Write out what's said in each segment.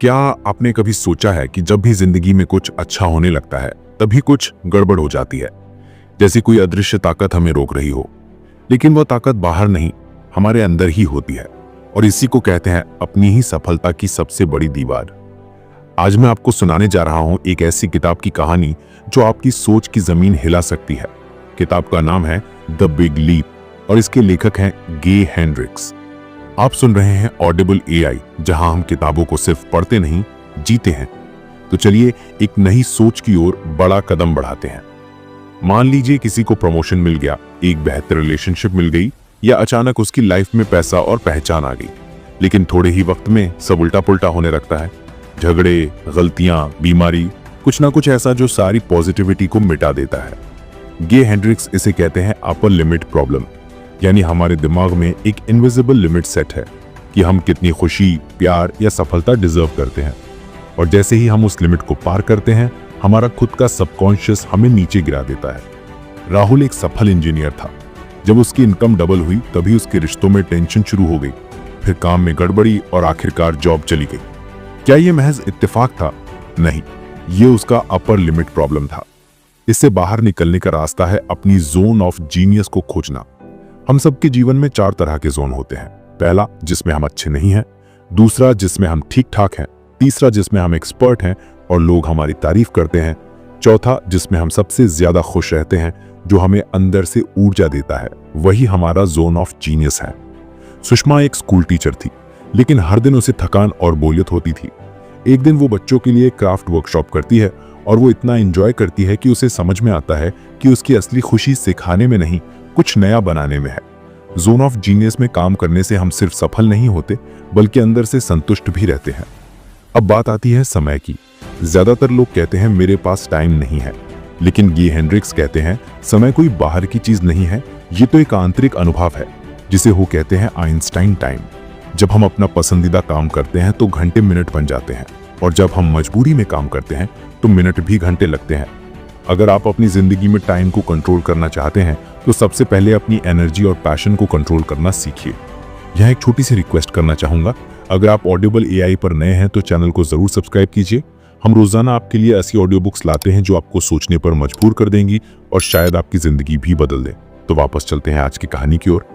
क्या आपने कभी सोचा है कि जब भी जिंदगी में कुछ अच्छा होने लगता है तभी कुछ गड़बड़ हो जाती है। जैसे कोई अदृश्य ताकत हमें रोक रही हो, लेकिन वह ताकत बाहर नहीं, हमारे अंदर ही होती है। और इसी को कहते हैं अपनी ही सफलता की सबसे बड़ी दीवार। आज मैं आपको सुनाने जा रहा हूं एक ऐसी किताब की कहानी जो आपकी सोच की जमीन हिला सकती है। किताब का नाम है द बिग लीप और इसके लेखक हैं गे हेंड्रिक्स। आप सुन रहे हैं ऑडिबल एआई, जहां हम किताबों को सिर्फ पढ़ते नहीं, जीते हैं। तो चलिए एक नई सोच की ओर बड़ा कदम बढ़ाते हैं। मान लीजिए किसी को प्रमोशन मिल गया, एक बेहतर रिलेशनशिप मिल गई, या अचानक उसकी लाइफ में पैसा और पहचान आ गई। लेकिन थोड़े ही वक्त में सब उल्टा पुल्टा होने लगता है। झगड़े, गलतियां, बीमारी, कुछ ना कुछ ऐसा जो सारी पॉजिटिविटी को मिटा देता है। गे हेंड्रिक्स इसे कहते हैं अपर लिमिट प्रॉब्लम। यानी हमारे दिमाग में एक इनविजिबल लिमिट सेट है कि हम कितनी खुशी, प्यार या सफलता डिजर्व करते हैं। और जैसे ही हम उस लिमिट को पार करते हैं, हमारा खुद का सबकॉन्शियस हमें नीचे गिरा देता है। राहुल एक सफल इंजीनियर था। जब उसकी इनकम डबल हुई तभी उसके रिश्तों में टेंशन शुरू हो गई, फिर काम में गड़बड़ी और आखिरकार जॉब चली गई। क्या यह महज इत्तेफाक था? नहीं, यह उसका अपर लिमिट प्रॉब्लम था। इससे बाहर निकलने का रास्ता है अपनी जोन ऑफ जीनियस को खोजना। हम सबके जीवन में 4 तरह के जोन होते हैं। पहला, जिसमें हम अच्छे नहीं हैं। दूसरा, जिसमें हम ठीक ठाक हैं। तीसरा, जिसमें हम एक्सपर्ट हैं और लोग हमारी तारीफ करते हैं। चौथा, जिसमें हम सबसे ज्यादा खुश रहते हैं, जो हमें अंदर से ऊर्जा देता है। वही हमारा जोन ऑफ जीनियस है। सुषमा एक स्कूल टीचर थी, लेकिन हर दिन उसे थकान और बोरियत होती थी। एक दिन वो बच्चों के लिए क्राफ्ट वर्कशॉप करती है और वो इतना एंजॉय करती है कि उसे समझ में आता है कि उसकी असली खुशी सिखाने में नहीं, कुछ नया बनाने में है। जोन ऑफ जीनियस में काम करने से हम सिर्फ सफल नहीं होते, बल्कि अंदर से संतुष्ट भी रहते हैं। अब बात आती है समय की। ज्यादातर लोग कहते हैं मेरे पास टाइम नहीं है, लेकिन गे हेंड्रिक्स कहते हैं समय कोई बाहर की चीज नहीं है, ये तो एक आंतरिक अनुभव है, जिसे वो कहते हैं आइंस्टाइन टाइम। जब हम अपना पसंदीदा काम करते हैं तो घंटे मिनट बन जाते हैं, और जब हम मजबूरी में काम करते हैं तो मिनट भी घंटे लगते हैं। अगर आप अपनी जिंदगी में टाइम को कंट्रोल करना चाहते हैं तो सबसे पहले अपनी एनर्जी और पैशन को कंट्रोल करना सीखिए। यह एक छोटी सी रिक्वेस्ट करना चाहूंगा, अगर आप ऑडिबल एआई पर नए हैं तो चैनल को जरूर सब्सक्राइब कीजिए। हम रोजाना आपके लिए ऐसी ऑडियो बुक्स लाते हैं जो आपको सोचने पर मजबूर कर देंगी और शायद आपकी जिंदगी भी बदल दे। तो वापस चलते हैं आज की कहानी की ओर।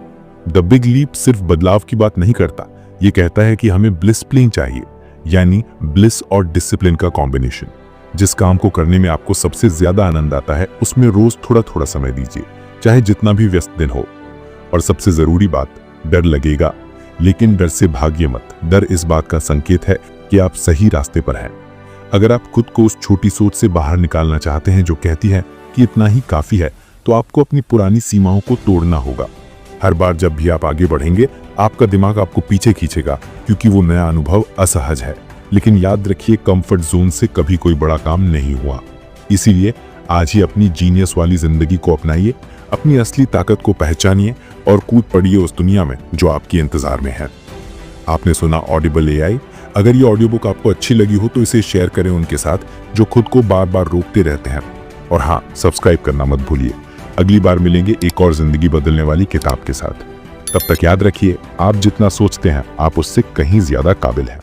द बिग लीप सिर्फ बदलाव की बात नहीं करता, ये कहता है कि हमें डिसिप्लिन चाहिए, यानी ब्लिस और डिसिप्लिन का कॉम्बिनेशन। जिस काम को करने में आपको सबसे ज्यादा आनंद आता है, उसमें रोज थोड़ा थोड़ा समय दीजिए, चाहे जितना भी व्यस्त दिन हो। और सबसे जरूरी बात, डर लगेगा, लेकिन डर से भागिए मत। डर इस बात का संकेत है कि आप सही रास्ते पर हैं। अगर आप खुद को उस छोटी सोच से बाहर निकालना चाहते हैं जो कहती है कि इतना ही काफी है, तो आपको अपनी पुरानी सीमाओं को तोड़ना होगा। हर बार जब भी आप आगे बढ़ेंगे, आपका दिमाग आपको पीछे खींचेगा, क्योंकि वो नया अनुभव असहज है। लेकिन याद रखिए, कंफर्ट जोन से कभी कोई बड़ा काम नहीं हुआ। इसीलिए आज ही अपनी जीनियस वाली जिंदगी को अपनाइए, अपनी असली ताकत को पहचानिए और कूद पड़िए उस दुनिया में जो आपके इंतजार में है। आपने सुना ऑडिबल एआई। अगर ये ऑडियो बुक आपको अच्छी लगी हो तो इसे शेयर करें उनके साथ जो खुद को बार बार रोकते रहते हैं। और हाँ, सब्सक्राइब करना मत भूलिए। अगली बार मिलेंगे एक और जिंदगी बदलने वाली किताब के साथ। तब तक याद रखिए, आप जितना सोचते हैं आप उससे कहीं ज्यादा काबिल हैं।